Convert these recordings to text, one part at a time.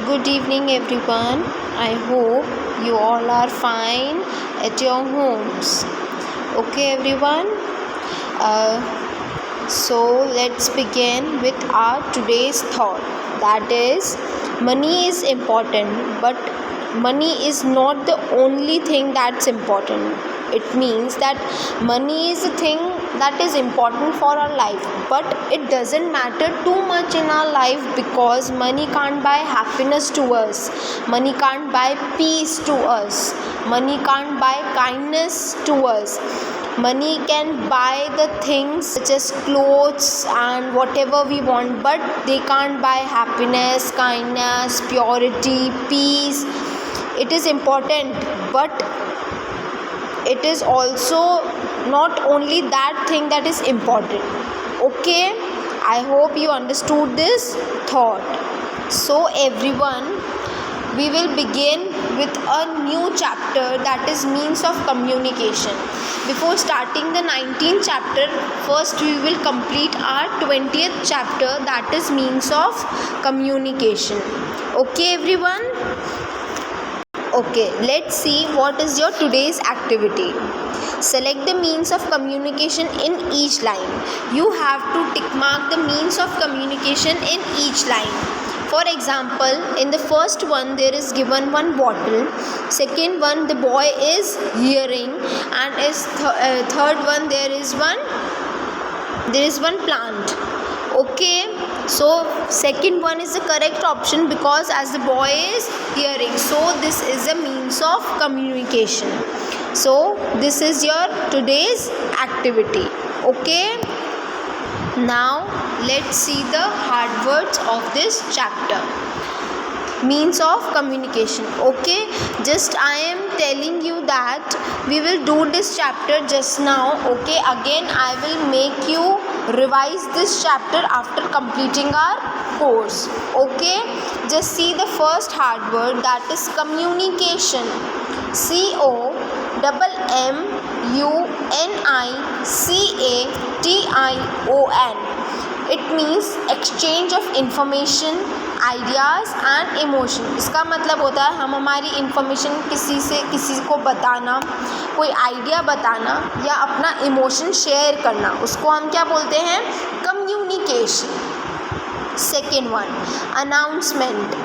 Good evening, everyone. I hope you all are fine at your homes. Okay, everyone. So let's begin with our today's thought. That is, money is important, but money is not the only thing that's important. It means that money is a thing that is important for our life, but it doesn't matter too much in our life because money can't buy happiness to us, money can't buy peace to us, money can't buy kindness to us. Money can buy the things such as clothes and whatever we want, but they can't buy happiness, kindness, purity, peace. It is important, but it is also not only that thing that is important. Okay, I hope you understood this thought. So everyone, we will begin with a new chapter, that is means of communication. Before starting the 19th chapter, first we will complete our 20th chapter, that is means of communication. Okay everyone? Okay, let's see what is your today's activity. Select the means of communication in each line. You have to tick mark the means of communication in each line. For example, in the first one there is given one bottle, second one the boy is hearing, and is third one there is one plant. Okay, so second one is the correct option because as the boy is hearing, so this is a means of communication. So this is your today's activity. Okay, now let's see the hard words of this chapter. Means of communication. Okay, just I am telling you that we will do this chapter just now. Okay, again I will make you revise this chapter after completing our course. Okay, just see the first hard word, that is communication. COMMUNICATION. It means exchange of information, ideas and emotion. इसका मतलब होता है हम हमारी information किसी को बताना, कोई आइडिया बताना या अपना इमोशन शेयर करना, उसको हम क्या बोलते हैं? Communication. Second one, announcement.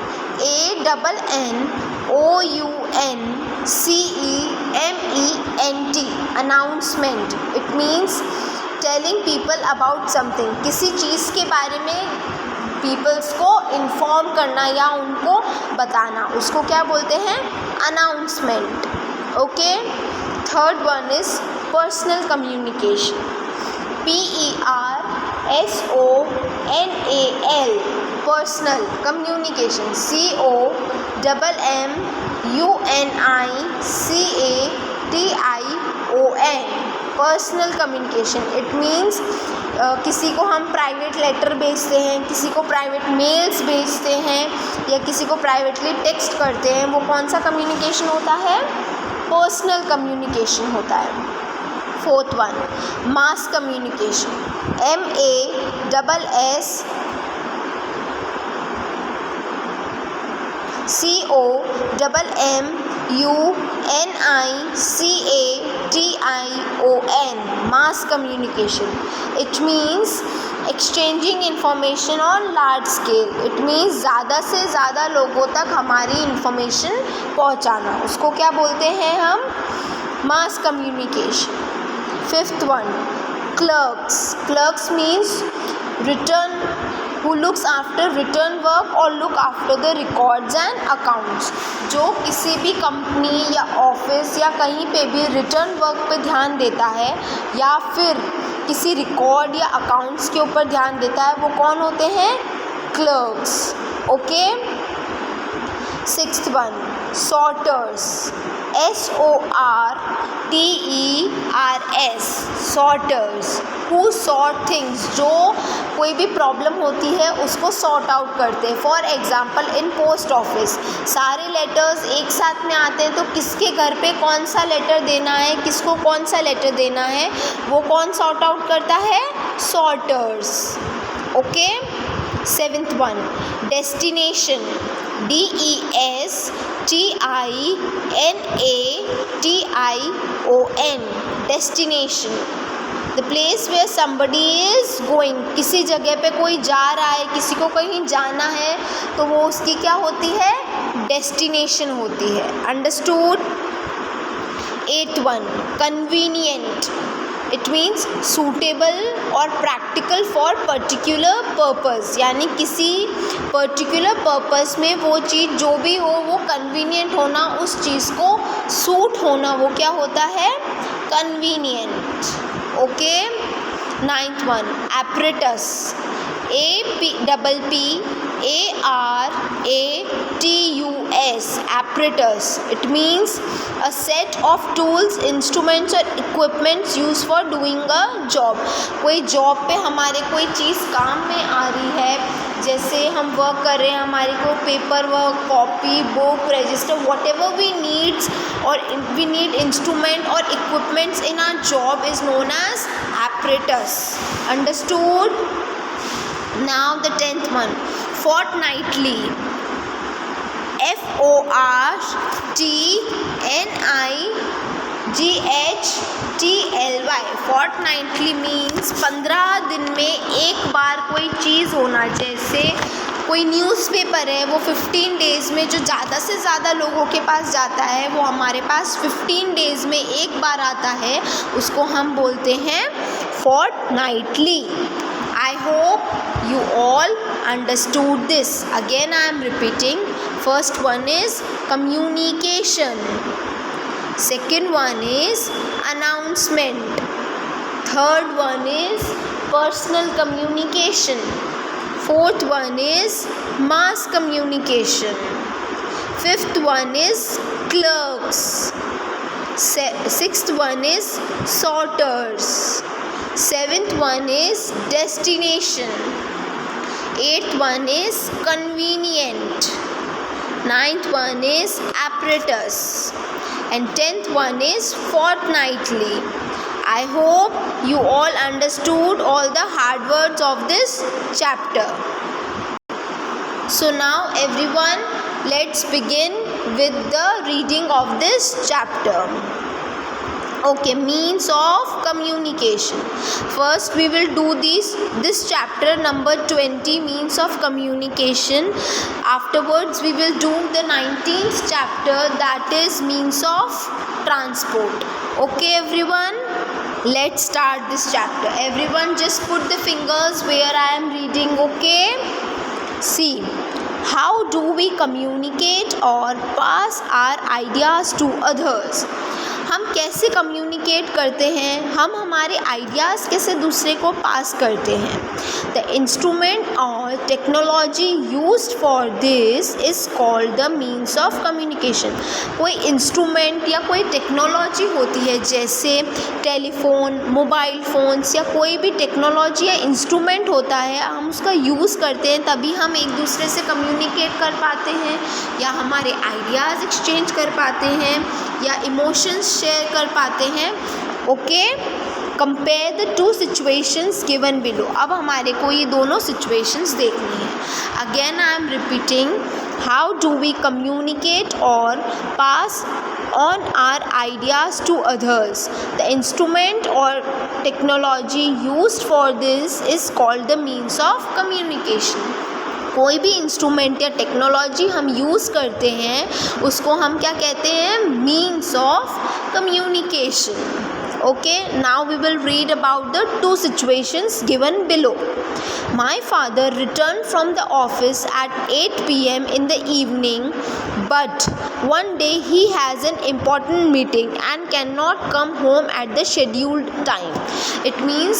ANNOUNCEMENT. Announcement. It means telling people about something. किसी चीज़ के बारे में पीपल्स को इन्फॉर्म करना या उनको बताना, उसको क्या बोलते हैं? Announcement. Okay, third one is personal communication. PERSONAL. Personal communication. COMMUNICATION. Personal communication. It means किसी को हम प्राइवेट लेटर भेजते हैं, किसी को प्राइवेट मेल्स भेजते हैं या किसी को प्राइवेटली टेक्स्ट करते हैं, वो कौन सा कम्युनिकेशन होता है? पर्सनल कम्युनिकेशन होता है. Fourth one, mass communication. MASSCOMMUNICATION. mass communication. It means exchanging information on large scale. It means ज़्यादा से ज़्यादा लोगों तक हमारी information पहुँचाना, उसको क्या बोलते हैं हम? mass communication. Fifth one, clerks. Clerks means return, who looks after return work or look after the records and accounts. जो किसी भी कंपनी या ऑफिस या कहीं पे भी रिटर्न वर्क पे ध्यान देता है या फिर किसी रिकॉर्ड या अकाउंट्स के ऊपर ध्यान देता है, वो कौन होते हैं? Clerks. Okay. Sixth one, sorters. SORTERS. Sorters. Who sort things, जो कोई भी प्रॉब्लम होती है उसको सॉर्ट आउट करते हैं. For example, in post office सारे लेटर्स एक साथ में आते हैं, तो किसके घर पे कौन सा लेटर देना है, किसको कौन सा लेटर देना है, वो कौन सॉर्ट आउट करता है? Sorters. Okay. 7th one, destination, DESTINATION, destination, the place where somebody is going. किसी जगह पे कोई जा रहा है, किसी को कहीं जाना है, तो वो उसकी क्या होती है, डेस्टिनेशन होती है. Understood. 8th one, convenient, it means suitable और practical for particular purpose, यानी किसी particular purpose में वो चीज़ जो भी हो वो convenient होना, उस चीज़ को suit होना, वो क्या होता है, convenient. Okay. 9th one, apparatus, APPARATUS, apparatus, it means a set of tools, instruments or equipments used for doing a job. कोई जॉब पे हमारे कोई चीज़ काम में आ रही है, जैसे हम वर्क कर रहे हैं, हमारे को paper work, copy, book, register, whatever we needs और वी नीड इंस्ट्रूमेंट और equipments in our job is known as apparatus. Understood. Now the 10th one, fortnightly, FORTNIGHTLY, fortnightly means 15 दिन में एक बार कोई चीज़ होना. जैसे कोई न्यूज़पेपर है, वो 15 डेज़ में जो ज़्यादा से ज़्यादा लोगों के पास जाता है, वो हमारे पास 15 डेज़ में एक बार आता है, उसको हम बोलते हैं fortnightly. I hope you all understood this. Again I am repeating. First one is communication. Second one is announcement. Third one is personal communication. Fourth one is mass communication. Fifth one is clerks. Sixth one is sorters. Seventh one is destination. Eighth one is convenient. Ninth one is apparatus. And 10th one is fortnightly. I hope you all understood all the hard words of this chapter. So now everyone, let's begin with the reading of this chapter. Okay, means of communication. First we will do this chapter number 20, means of communication. Afterwards we will do the 19th chapter, that is means of transport. Okay everyone, let's start this chapter. Everyone just put the fingers where I am reading. Okay, see, how do we communicate or pass our ideas to others? हम कैसे communicate करते हैं, हम हमारे ideas कैसे दूसरे को पास करते हैं. द इंस्ट्रूमेंट और technology used for this is called the means of communication. कोई इंस्ट्रूमेंट या कोई टेक्नोलॉजी होती है, जैसे टेलीफोन, मोबाइल फ़ोन्स या कोई भी टेक्नोलॉजी या इंस्ट्रूमेंट होता है, हम उसका यूज़ करते हैं, तभी हम एक दूसरे से कम्युनिकेट कर पाते हैं, या हमारे आइडियाज़ एक्सचेंज कर पाते हैं, या इमोशंस शेयर कर पाते हैं. Okay, compare the two situations given below. अब हमारे को ये दोनों सिचुएशंस देखनी है. Again I am repeating, how do we communicate और pass on our ideas to others. The instrument or technology used for this is called the means of communication. कोई भी इंस्ट्रूमेंट या टेक्नोलॉजी हम यूज़ करते हैं, उसको हम क्या कहते हैं, means of communication. Okay, now we will read about the two situations given below. My father returned from the office at 8 p.m. in the evening, but one day he has an important meeting and cannot come home at the scheduled time. It means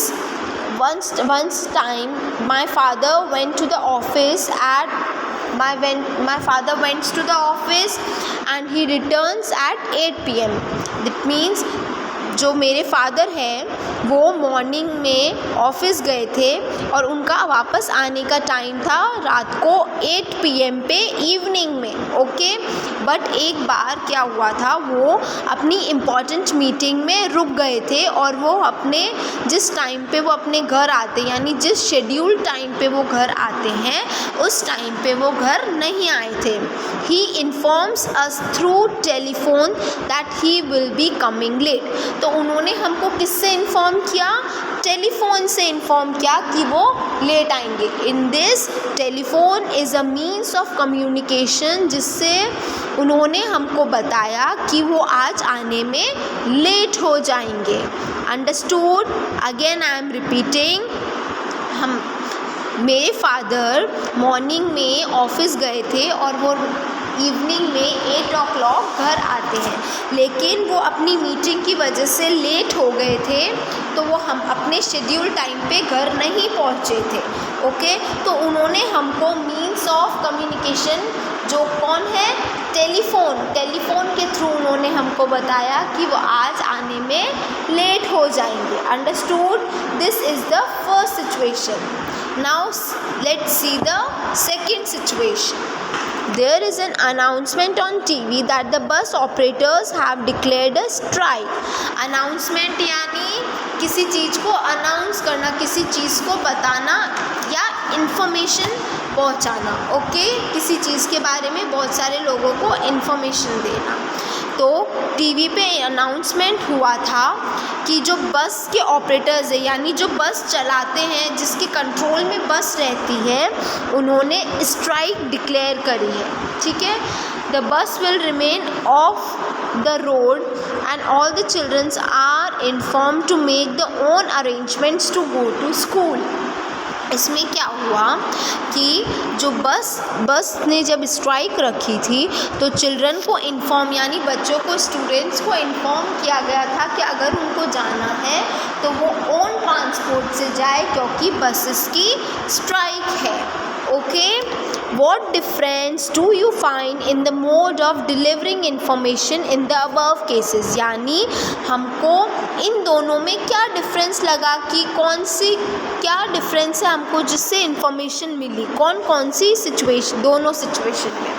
once time my father went to the office my father went to the office and he returns at 8 p.m. That means जो मेरे father हैं वो morning में office गए थे और उनका वापस आने का टाइम था रात को 8 PM पे इवनिंग में, ओके। बट एक बार क्या हुआ था, वो अपनी इम्पॉर्टेंट मीटिंग में रुक गए थे और वो अपने जिस टाइम पे वो अपने घर आते, यानी जिस शेड्यूल टाइम पे वो घर आते हैं उस टाइम पे वो घर नहीं आए थे। He informs us through telephone that he will be coming late. तो उन्होंने हमको किससे इन्फॉर्म किया? टेलीफोन से इन्फॉर्म किया कि वो लेट आएंगे। In this telephone is a means of communication, जिससे उन्होंने हमको बताया कि वो आज आने में लेट हो जाएंगे। Understood? Again I am repeating. मेरे फादर मॉर्निंग में ऑफिस गए थे और वो इवनिंग में 8 o'clock घर आते हैं, लेकिन वो अपनी मीटिंग की वजह से लेट हो गए थे, तो वो हम अपने शेड्यूल टाइम पे घर नहीं पहुंचे थे, ओके। तो उन्होंने हमको मीन्स ऑफ कम्युनिकेशन, जो कौन है? टेलीफोन के थ्रू उन्होंने हमको बताया कि वो आज आने में लेट हो जाएंगे। Understood? This is the first situation. Now let's see the second situation. There is an announcement on TV that the bus operators have declared a strike. Announcement यानी किसी चीज़ को अनाउंस करना, किसी चीज़ को बताना या इन्फॉर्मेशन पहुंचाना, ओके। किसी चीज़ के बारे में बहुत सारे लोगों को इन्फॉर्मेशन देना। तो टीवी पे अनाउंसमेंट हुआ था कि जो बस के ऑपरेटर्स है, यानी जो बस चलाते हैं, जिसके कंट्रोल में बस रहती है, उन्होंने स्ट्राइक डिक्लेयर करी है, ठीक है। The bus will remain off the road and all the childrens are informed to make the own arrangements to go to school. इसमें क्या हुआ कि जो बस ने जब स्ट्राइक रखी थी तो चिल्ड्रन को इन्फॉर्म, यानी बच्चों को, स्टूडेंट्स को इन्फॉर्म किया गया था कि अगर उनको जाना है तो वो ओन ट्रांसपोर्ट से जाए, क्योंकि बसेस की स्ट्राइक है, okay. What difference do you find in the mode of delivering information in the above cases? यानी हमको इन दोनों में क्या डिफरेंस लगा कि क्या डिफरेंस है हमको जिससे इन्फॉर्मेशन मिली, कौन सी सिचुएशन, दोनों सिचुएशन में।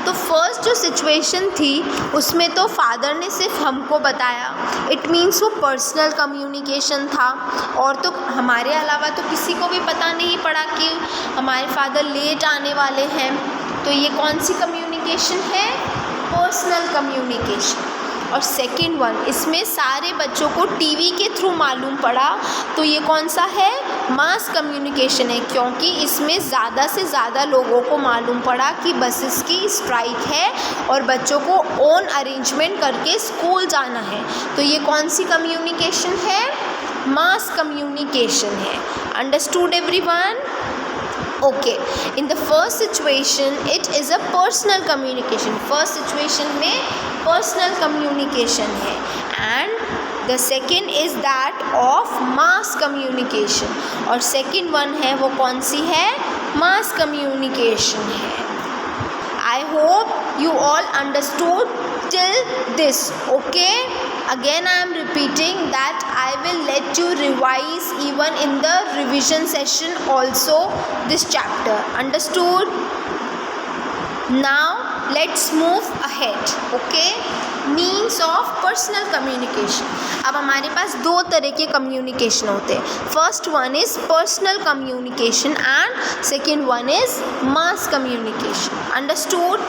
तो फर्स्ट जो सिचुएशन थी उसमें तो फादर ने सिर्फ हमको बताया, इट मीन्स वो पर्सनल कम्युनिकेशन था, और तो हमारे अलावा तो किसी को भी पता नहीं पड़ा कि हमारे फादर लेट आने वाले हैं। तो ये कौन सी कम्युनिकेशन है? Personal communication. और सेकंड वन, इसमें सारे बच्चों को टीवी के थ्रू मालूम पड़ा, तो ये कौन सा है? मास कम्युनिकेशन है, क्योंकि इसमें ज़्यादा से ज़्यादा लोगों को मालूम पड़ा कि बसेस की स्ट्राइक है और बच्चों को ओन अरेंजमेंट करके स्कूल जाना है। तो ये कौन सी कम्युनिकेशन है? मास कम्युनिकेशन है। Understood everyone? Okay. In the first situation it is a personal communication. First situation में पर्सनल कम्युनिकेशन है, and the second is that of mass communication, और सेकेंड वन है वो कौन सी है? मास कम्युनिकेशन है। I hope you all understood till this, okay? Again I am repeating that I will let you revise even in the revision session also this chapter. Understood? Now let's move ahead, okay? Means of personal communication. अब हमारे पास दो तरह के communication होते हैं। First one is personal communication and second one is mass communication. Understood?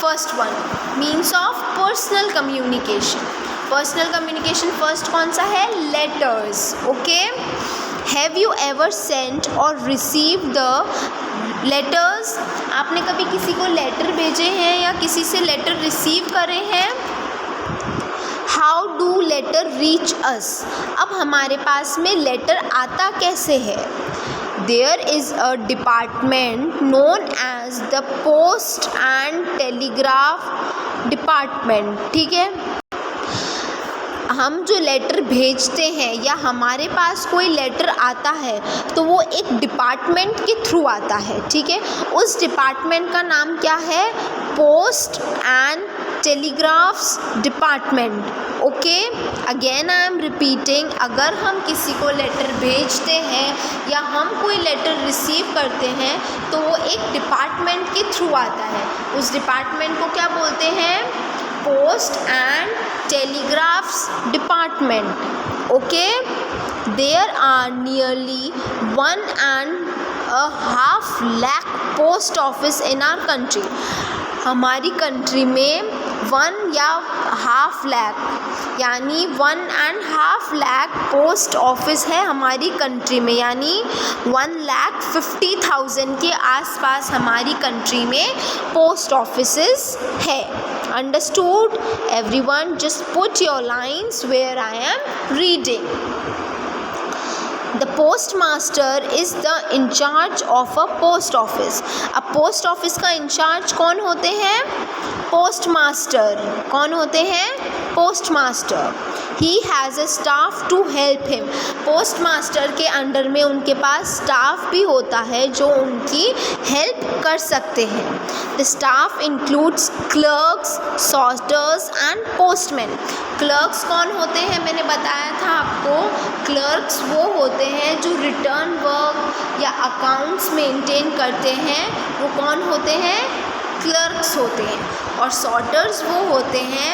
First one, means of personal communication. Personal communication first कौन सा है? Letters, okay. Have you ever sent और रिसीव द लेटर्स? आपने कभी किसी को लेटर भेजे हैं या किसी से लेटर रिसीव करे हैं? How do letter reach us? अब हमारे पास में लेटर आता कैसे है? There is a department known as the post and telegraph department, ठीक है। हम जो लेटर भेजते हैं या हमारे पास कोई लेटर आता है तो वो एक डिपार्टमेंट के थ्रू आता है, ठीक है। उस डिपार्टमेंट का नाम क्या है? Post and telegraphs department. Okay, again I am repeating, अगर हम किसी को लेटर भेजते हैं या हम कोई लेटर रिसीव करते हैं तो वो एक डिपार्टमेंट के थ्रू आता है. उस डिपार्टमेंट को क्या बोलते हैं? Post and telegraphs department. Okay, there are nearly 1.5 lakh post office in our country. हमारी कंट्री में 1.5 लाख यानी 1.5 लाख पोस्ट ऑफिस है हमारी कंट्री में, यानी 1,50,000 के आसपास हमारी कंट्री में पोस्ट ऑफिसेस है. Understood everyone? Just put your lines where I am reading. The postmaster is the in charge of a post office. अब पोस्ट ऑफिस का इंचार्ज कौन होते हैं? पोस्टमास्टर. कौन होते हैं? Postmaster. He has a staff to help him. Postmaster के under में उनके पास स्टाफ भी होता है जो उनकी हेल्प कर सकते हैं. The staff includes clerks, sorters and postmen. Clerks कौन होते हैं? मैंने बताया था आपको, क्लर्क्स वो होते हैं जो रिटर्न वर्क या अकाउंट्स मेंटेन करते हैं. वो कौन होते हैं? क्लर्क्स होते हैं. और सॉर्टर्स वो होते हैं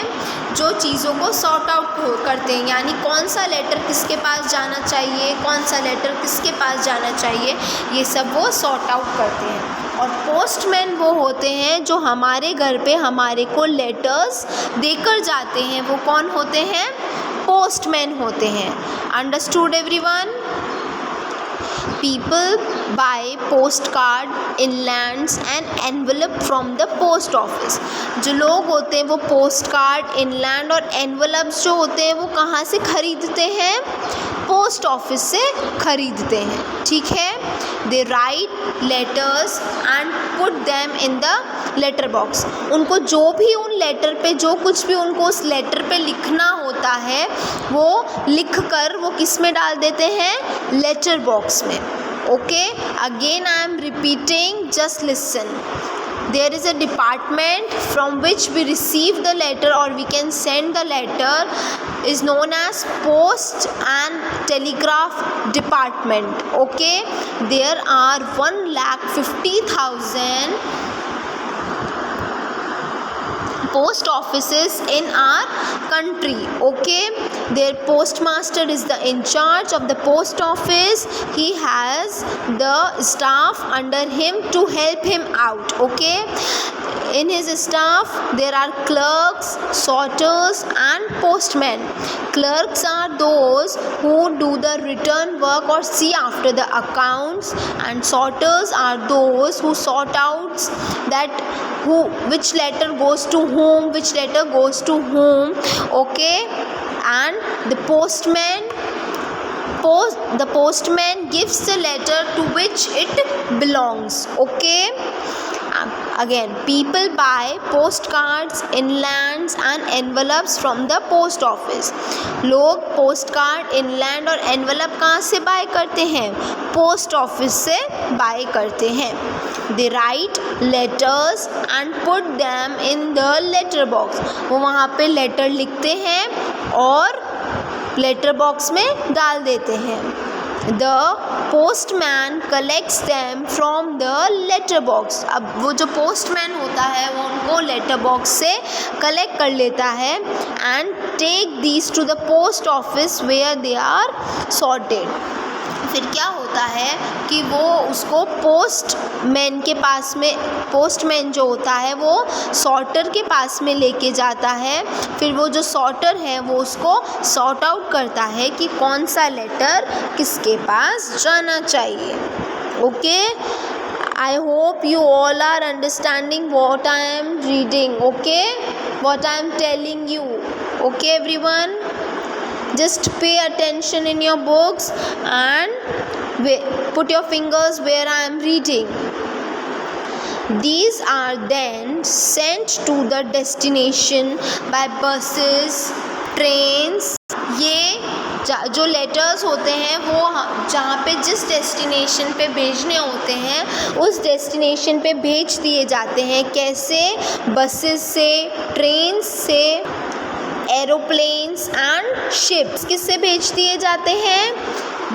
जो चीज़ों को सॉर्ट आउट करते हैं, यानी कौन सा लेटर किसके पास जाना चाहिए, कौन सा लेटर किसके पास जाना चाहिए, ये सब वो सॉर्ट आउट करते हैं. और पोस्टमैन वो होते हैं जो हमारे घर पे हमारे को लेटर्स देकर जाते हैं. वो कौन होते हैं? पोस्टमैन होते हैं. Understood everyone? People buy postcard, inlands and envelope from the post office. जो लोग होते हैं वो पोस्ट कार्ड, इनलैंड और एनवलप्स जो होते हैं वो कहाँ से ख़रीदते हैं? पोस्ट ऑफिस से ख़रीदते हैं. ठीक है. They write letters and put them in the letter box. उनको जो भी उन लेटर पे जो कुछ भी उनको उस लेटर पे लिखना होता है वो लिख कर वो किस में डाल देते हैं? लेटर बॉक्स में. Okay, again I am repeating, just listen. There is a department from which we receive the letter or we can send the letter is known as Post and Telegraph Department. Okay, there are 1,50,000 post offices in our country. Okay, their postmaster is the in charge of the post office. He has the staff under him to help him out. Okay, in his staff there are clerks, sorters and postmen. Clerks are those who do the return work or see after the accounts, and sorters are those who sort out that which letter goes to whom, which letter goes to whom. Okay, and the postman gives the letter to which it belongs. Okay, again, people buy postcards, inlands and envelopes from the post office. लोग post card, inland और envelope कहाँ से bye करते हैं? Post office से bye करते हैं. They write letters and put them in the letter box. वो वहाँ पे लेटर लिखते हैं और लेटर बॉक्स में डाल देते हैं. The postman collects them from the letter box. अब वो जो postman होता है वो उनको लेटर बॉक्स से कलेक्ट कर लेता है and take these to the post office where they are sorted. फिर क्या होता है कि वो उसको पोस्टमैन के पास में, पोस्टमैन जो होता है वो सॉर्टर के पास में लेके जाता है. फिर वो जो सॉर्टर है वो उसको सॉर्ट आउट करता है कि कौन सा लेटर किसके पास जाना चाहिए. Okay, I hope you all are understanding what I am reading. Okay, what I am telling you. Okay everyone, just pay attention in your books and put your fingers where I am reading. These are then sent to the destination by buses, trains ये जो letters होते हैं वो जहाँ पे जिस destination पे भेजने होते हैं उस डेस्टिनेशन पे भेज दिए जाते हैं। कैसे? बसेस से, ट्रेन से, एरोप्लेन्स एंड शिप्स। किससे भेज दिए जाते हैं?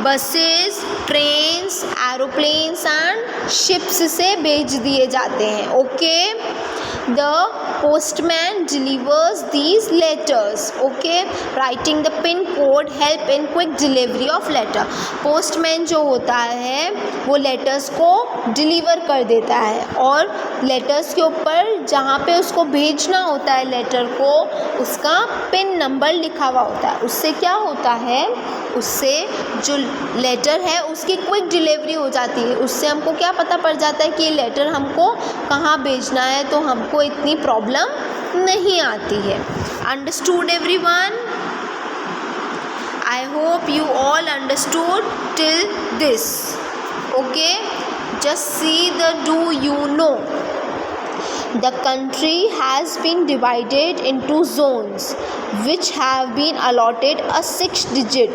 Buses, trains, aeroplanes and ships से भेज दिए जाते हैं। Okay, the postman delivers these letters. Okay, writing the pin code help in quick delivery of letter. postman जो होता है वो लेटर्स को डिलीवर कर देता है और लेटर्स के ऊपर जहाँ पे उसको भेजना होता है लेटर को उसका पिन नंबर लिखा हुआ होता है। उससे क्या होता है, उससे जो लेटर है उसकी क्विक डिलीवरी हो जाती है। उससे हमको क्या पता पड़ जाता है कि ये लेटर हमको कहाँ भेजना है, तो हमको इतनी प्रॉब्लम नहीं आती है। Understood everyone? I hope you all understood till this. Okay, just see the do you know. The country has been divided into zones which have been allotted a 6-digit.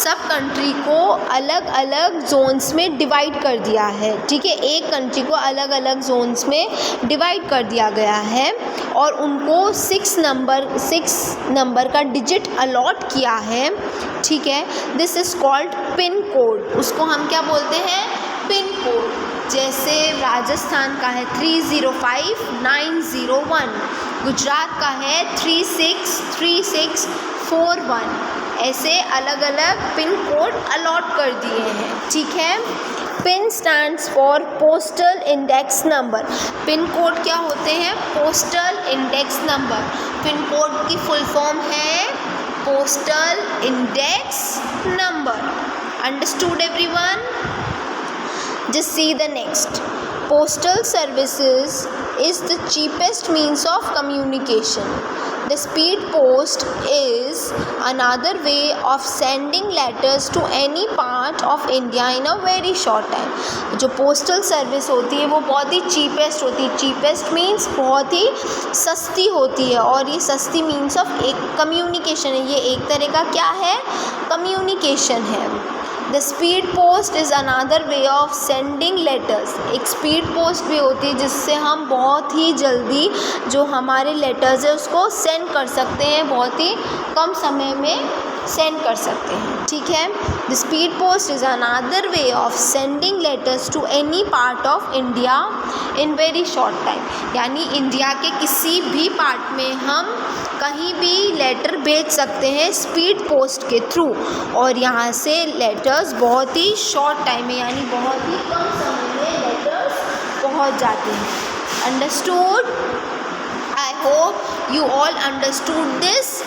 सब कंट्री को अलग अलग Jones में divide कर दिया है। ठीक है, एक कंट्री को अलग अलग जोन्स में डिवाइड कर दिया गया है और उनको 6 नंबर का डिजिट अलॉट किया है। ठीक है, this is called pin code. उसको हम क्या बोलते हैं? Pin code. जैसे राजस्थान का है 305901, गुजरात का है 363641। ऐसे अलग अलग पिन कोड अलॉट कर दिए हैं। ठीक है, pin stands for postal index number. Pin code क्या होते हैं? Postal index number. Pin code की फुल फॉर्म है postal index number. Understood everyone? Just see the next. Postal services is the cheapest means of communication. The speed post is another way of sending letters to any part of India in a very short time. जो postal service होती है वो बहुत ही cheapest होती है। cheapest means बहुत ही सस्ती होती है और ये सस्ती means of एक communication है। ये एक तरह का क्या है? communication है। The speed post is another way of sending letters. एक speed post भी होती है जिससे हम बहुत ही जल्दी जो हमारे letters है उसको send कर सकते हैं, बहुत ही कम समय में सेंड कर सकते हैं। ठीक है, the speed post is another way of sending letters to any part of India in very short time. यानी इंडिया के किसी भी पार्ट में हम कहीं भी लेटर भेज सकते हैं स्पीड पोस्ट के थ्रू और यहाँ से लेटर्स बहुत ही शॉर्ट टाइम में यानी बहुत ही कम समय में लेटर्स पहुँच जाते हैं। Understood? I hope you all understood this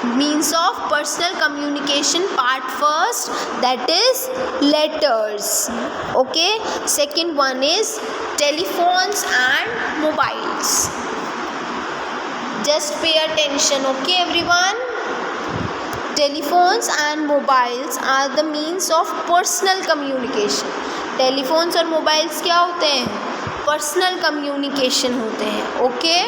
means of personal communication part first, that is letters. Okay, second one is telephones and mobiles. Just pay attention. Okay everyone, telephones and mobiles are the means of personal communication. telephones और mobiles क्या होते हैं? personal communication होते हैं। okay,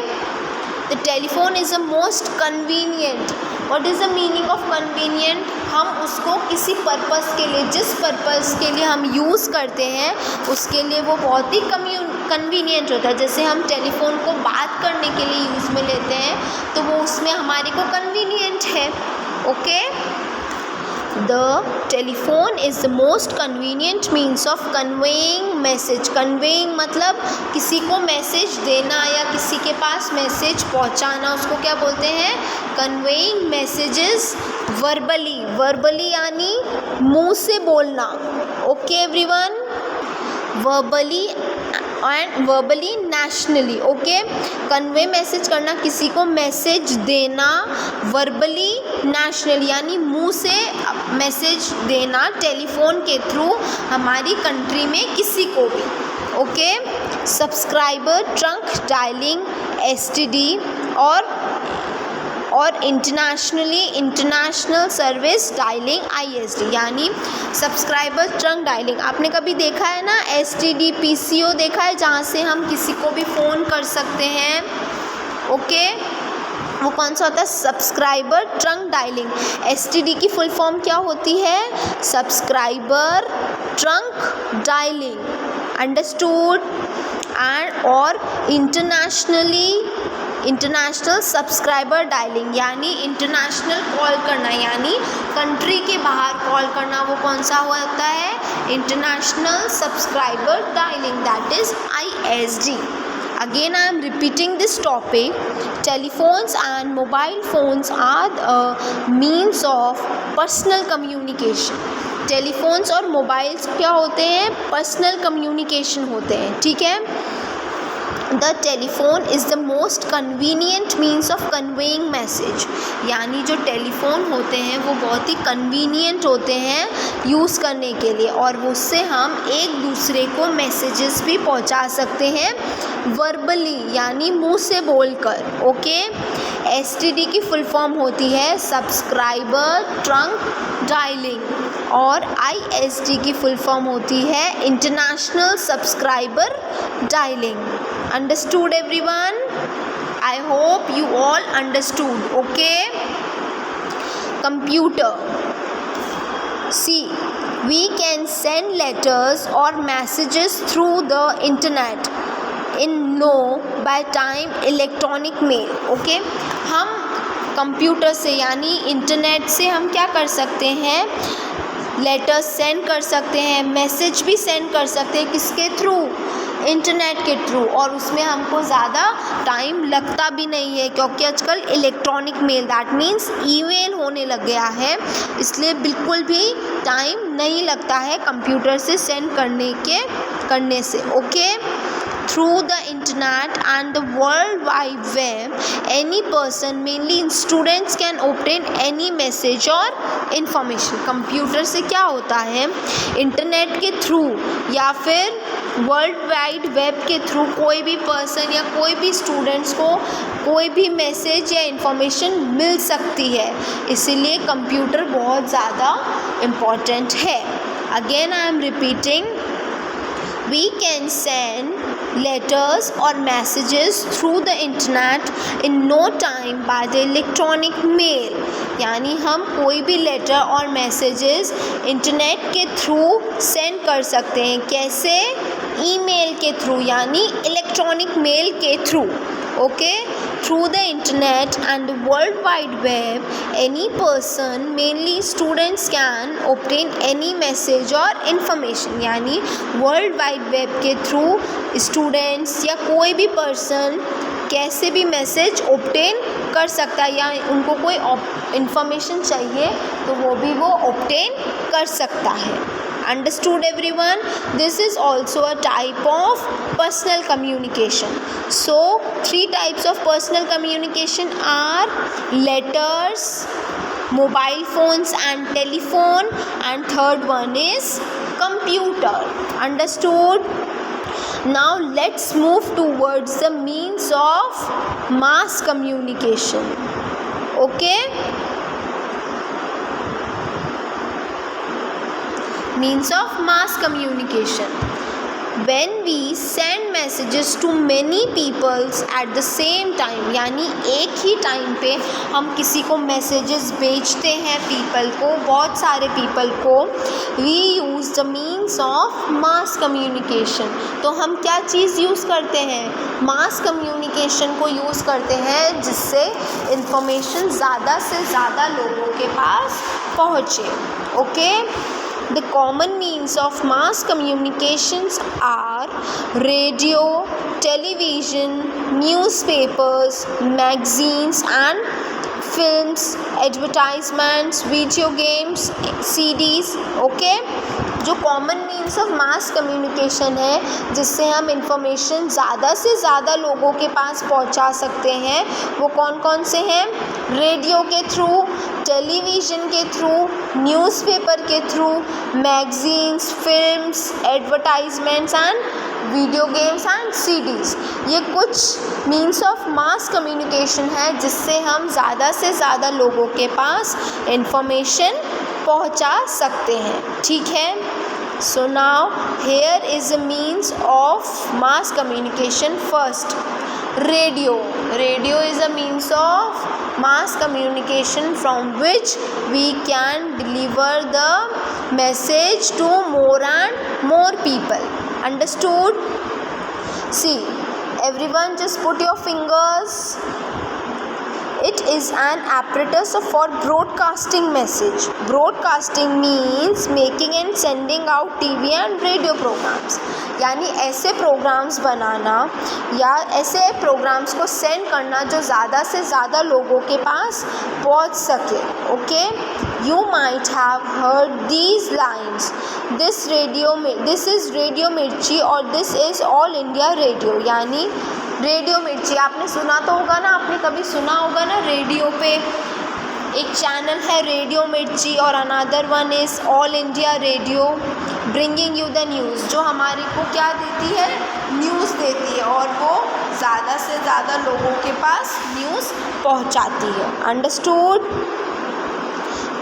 the telephone is the most convenient. What is the meaning of convenient? हम उसको किसी purpose के लिए, जिस पर्पस के लिए हम यूज़ करते हैं उसके लिए वो बहुत ही कन्वीनियंट होता है। जैसे हम टेलीफोन को बात करने के लिए यूज़ में लेते हैं तो वो उसमें हमारे को कन्वीनियंट है। Okay, The telephone is the most convenient means of conveying message. Conveying मतलब किसी को मैसेज देना या किसी के पास मैसेज पहुंचाना, उसको क्या बोलते हैं? Conveying messages verbally. Verbally यानी मुंह से बोलना। Okay everyone? Verbally and verbally nationally. Okay, convey message करना, किसी को मैसेज देना, वर्बली नेशनली यानी मुंह से मैसेज देना टेलीफोन के थ्रू हमारी कंट्री में किसी को भी। Okay, subscriber trunk dialing STD और इंटरनेशनल सर्विस डायलिंग आईएसडी यानी सब्सक्राइबर ट्रंक डायलिंग। आपने कभी देखा है ना एसटीडी पीसीओ देखा है, जहाँ से हम किसी को भी फ़ोन कर सकते हैं। ओके, वो कौन सा होता है? Subscriber trunk dialing. STD की फुल फॉर्म क्या होती है? Subscriber trunk dialing, understood. And और इंटरनेशनल सब्सक्राइबर डायलिंग यानी इंटरनेशनल कॉल करना, यानी कंट्री के बाहर कॉल करना, वो कौन सा होता है? International subscriber dialing, that is ISD. Again, I am repeating this topic. Telephones and mobile phones are a means of personal communication. Telephones और मोबाइल्स क्या होते हैं? पर्सनल कम्युनिकेशन होते हैं, ठीक है। The telephone is the most convenient means of conveying message, यानी जो टेलीफोन होते हैं वो बहुत ही कन्वीनियंट होते हैं यूज़ करने के लिए, और उससे हम एक दूसरे को मैसेजेस भी पहुंचा सकते हैं वर्बली, यानी मुंह से बोलकर, ओके। STD की फुल फॉर्म होती है सब्सक्राइबर ट्रंक डायलिंग, और ISD की फुल फॉर्म होती है international subscriber dialing. Understood everyone? I hope you all understood, okay? Computer. See, we can send letters or messages through the internet in no by time electronic mail, okay? हम computer से यानी internet से हम क्या कर सकते हैं? Letters send कर सकते हैं, मैसेज भी सेंड कर सकते हैं, किसके थ्रू? इंटरनेट के थ्रू, और उसमें हमको ज़्यादा टाइम लगता भी नहीं है, क्योंकि आजकल electronic mail that means email होने लग गया है, इसलिए बिल्कुल भी टाइम नहीं लगता है कंप्यूटर से सेंड करने से, okay. Through the internet and the World Wide Web, any person, mainly students, can obtain any message or information. Computer से क्या होता है? इंटरनेट के थ्रू या फिर वर्ल्ड वाइड वेब के थ्रू कोई भी पर्सन या कोई भी स्टूडेंट्स को कोई भी मैसेज या इंफॉर्मेशन मिल सकती है, इसीलिए कंप्यूटर बहुत ज़्यादा इम्पॉर्टेंट है। Again I am repeating, we can send letters or messages through the internet in no time by the electronic mail, यानी हम कोई भी लेटर और मैसेजेस इंटरनेट के थ्रू सेंड कर सकते हैं। कैसे? ईमेल के थ्रू, यानी इलेक्ट्रॉनिक मेल के through, okay. Through the internet and the World Wide Web, any person, mainly students, can obtain any message or information, यानी वर्ल्ड वाइड वेब के थ्रू स्टूडेंट्स या कोई भी पर्सन कैसे भी मैसेज ऑब्टेन कर सकता है, या उनको कोई इंफॉर्मेशन चाहिए तो वो ऑब्टेन कर सकता है। Understood everyone? This is also a type of personal communication. So 3 types of personal communication are letters, mobile phones and telephone, and third one is computer. Understood? Now let's move towards the means of mass communication, okay? Means of mass communication. When we send messages to many peoples at the same time, यानी एक ही time पे हम किसी को messages भेजते हैं people को, बहुत सारे पीपल को, we use the means of mass communication. तो हम क्या चीज़ यूज़ करते हैं? मास कम्युनिकेशन को यूज़ करते हैं, जिससे इंफॉर्मेशन ज़्यादा से ज़्यादा लोगों के पास पहुँचे, okay. The common means of mass communications are radio, television, newspapers, magazines and films, advertisements, video games, CDs, okay? जो common means of mass communication है, जिससे हम इंफॉर्मेशन ज़्यादा से ज़्यादा लोगों के पास पहुंचा सकते हैं, वो कौन कौन से हैं? रेडियो के थ्रू, टेलीविज़न के थ्रू, न्यूज़पेपर के through, magazines, films, advertisements and video games and CDs. ये कुछ मीन्स ऑफ मास कम्युनिकेशन है, जिससे हम ज़्यादा से ज़्यादा लोगों के पास इंफॉर्मेशन पहुंचा सकते हैं, ठीक है। So now here is a means of mass communication. First, radio. Radio is a means of mass communication from which we can deliver the message to more and more people. Understood? See, everyone just put your fingers. It is an apparatus for broadcasting message. Broadcasting means making and sending out TV and radio programs. यानी ऐसे programmes बनाना या ऐसे programmes को send करना जो ज़्यादा से ज़्यादा लोगों के पास पहुंच सके. Okay, you might have heard these lines. This is radio मिर्ची और this is all India radio. यानी रेडियो मिर्ची आपने सुना तो होगा ना, आपने कभी सुना होगा ना, रेडियो पे एक चैनल है रेडियो मिर्ची और another one is all India radio bringing you the news, जो हमारे को क्या देती है, न्यूज़ देती है और वो ज़्यादा से ज़्यादा लोगों के पास न्यूज़ पहुंचाती है. Understood?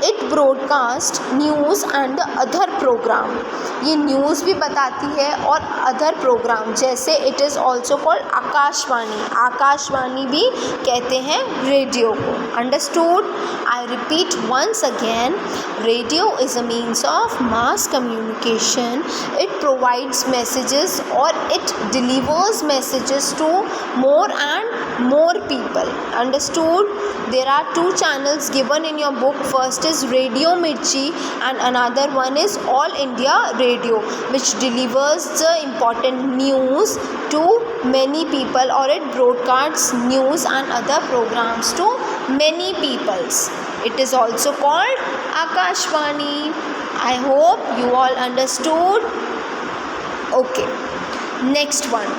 It broadcast news and other program. ये न्यूज़ भी बताती है और अदर प्रोग्राम, जैसे it is also called Akashvani. Akashvani भी कहते हैं रेडियो को. Understood? I repeat once again, radio is a means of mass communication. It provides messages और it delivers messages to more and more people. Understood? There are two channels given in your book. First is Radio Mirchi and another one is All India Radio, which delivers the important news to many people, or it broadcasts news and other programs to many peoples. It is also called Akashvani. I hope you all understood. Okay, next one,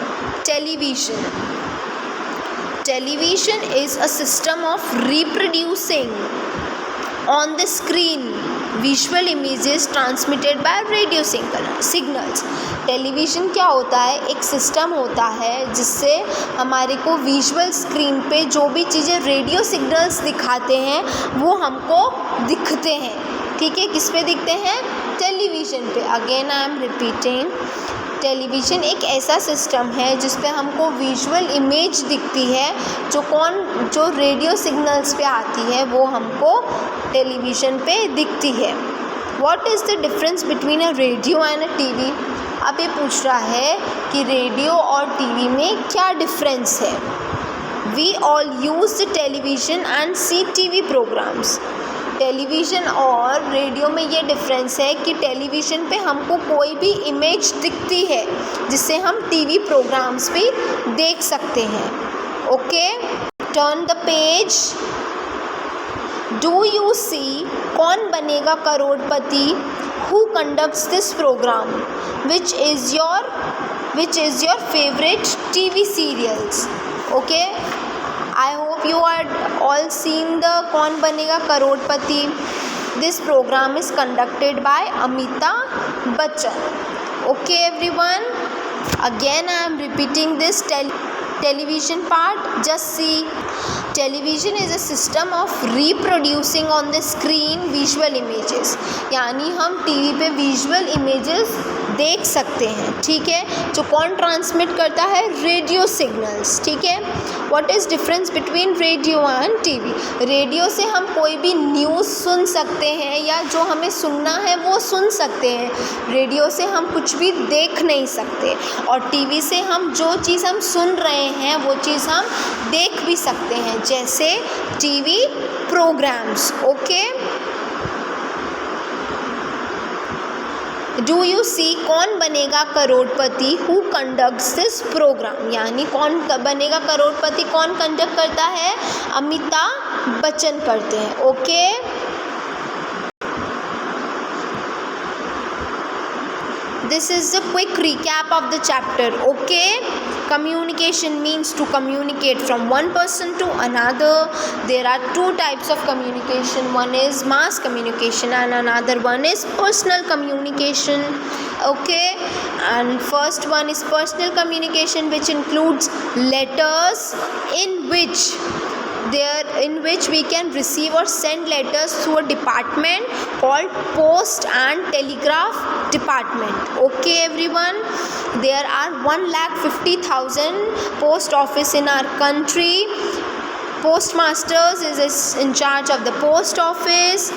television. Television is a system of reproducing on the screen visual images transmitted by radio signals. Television क्या होता है? एक system होता है जिससे हमारे को visual screen पे जो भी चीज़ें रेडियो सिग्नल्स दिखाते हैं वो हमको दिखते हैं. ठीक है, किस पे दिखते हैं? टेलीविज़न पे. Again I am repeating, television एक ऐसा सिस्टम है जिस पे हमको विजुअल इमेज दिखती है, जो रेडियो सिग्नल्स पे आती है वो हमको टेलीविज़न पे दिखती है. What is the difference between a radio and a TV? अब ये पूछ रहा है कि रेडियो और टीवी में क्या डिफरेंस है. We all use the television and see TV programmes. Television और रेडियो में ये डिफरेंस है कि टेलीविज़न पे हमको कोई भी इमेज दिखती है जिससे हम टीवी प्रोग्राम्स भी देख सकते हैं. Okay, turn the page. Do you see Kaun Banega Crorepati? Who conducts this program? Which is your favourite TV serials? Okay, I hope you are all seen the कौन बनेगा करोड़पति. This program is conducted by Amitabh Bachchan. Okay everyone, again I am repeating this television part. Just see, television is a system of reproducing on the screen visual images. यानी हम TV पे visual images देख सकते हैं. ठीक है, जो कौन ट्रांसमिट करता है? Radio signals. ठीक है. What is difference between radio and TV? Radio से हम कोई भी न्यूज़ सुन सकते हैं या जो हमें सुनना है वो सुन सकते हैं. रेडियो से हम कुछ भी देख नहीं सकते. और टीवी से हम जो चीज़ हम सुन रहे हैं वो चीज़ हम देख भी सकते हैं, जैसे TV programs. Okay, do you see Kaun Banega Crorepati? Who conducts this program? यानी कौन बनेगा करोड़पति कौन कंडक्ट करता है? अमिताभ बच्चन करते हैं. Okay, this is the quick recap of the chapter. Okay, communication means to communicate from one person to another. There are two types of communication. One is mass communication and another one is personal communication. Okay, and first one is personal communication, which includes letters in which there in which we can receive or send letters through a department called Post and Telegraph Department. Okay everyone, there are 1,50,000 post office in our country. Postmasters is in charge of the post office.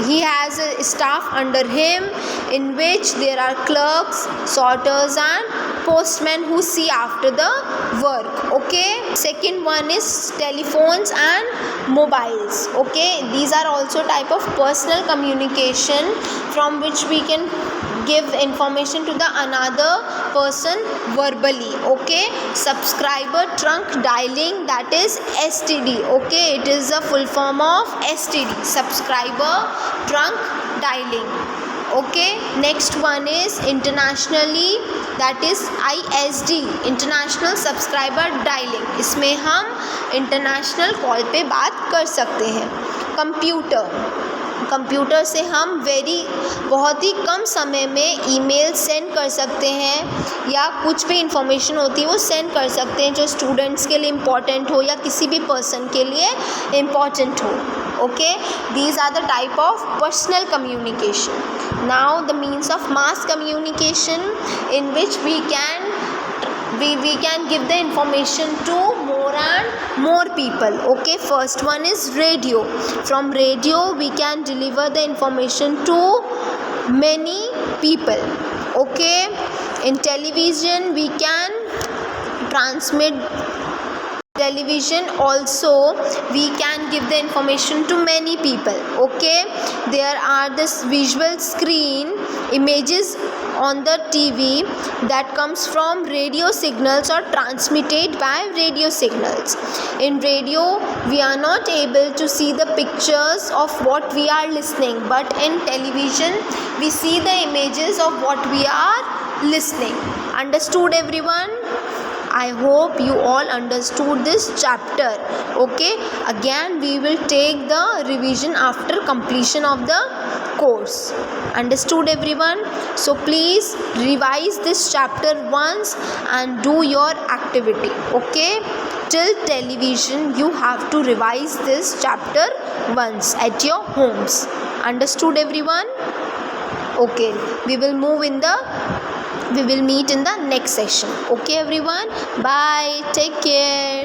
He has a staff under him in which there are clerks, sorters and postmen who see after the work. Okay, second one is telephones and mobiles. Okay, these are also type of personal communication from which we can give information to the another person verbally. Okay, subscriber trunk dialing, that is STD. Okay, it is a full form of STD, subscriber trunk dialing. Okay, next one is internationally, that is ISD, international subscriber dialing. इसमें हम international call पे बात कर सकते हैं. Computer से हम बहुत ही कम समय में ईमेल सेंड कर सकते हैं या कुछ भी इंफॉर्मेशन होती है वो सेंड कर सकते हैं जो स्टूडेंट्स के लिए इम्पॉर्टेंट हो या किसी भी पर्सन के लिए इम्पॉर्टेंट हो. Okay, these are the type of personal communication. Now the means of mass communication in which we can give the information to more and more people. Okay, first one is radio. From radio we can deliver the information to many people. Okay, in television we can transmit. Television also we can give the information to many people. Okay, there are this visual screen images on the TV that comes from radio signals or transmitted by radio signals. In radio we are not able to see the pictures of what we are listening, but in television we see the images of what we are listening. Understood everyone? I hope you all understood this chapter. Okay, again we will take the revision after completion of the course. Understood everyone? So please revise this chapter once and do your activity. Okay, till television you have to revise this chapter once at your homes. Understood everyone? Okay, we will meet in the next session. Okay everyone, bye, take care.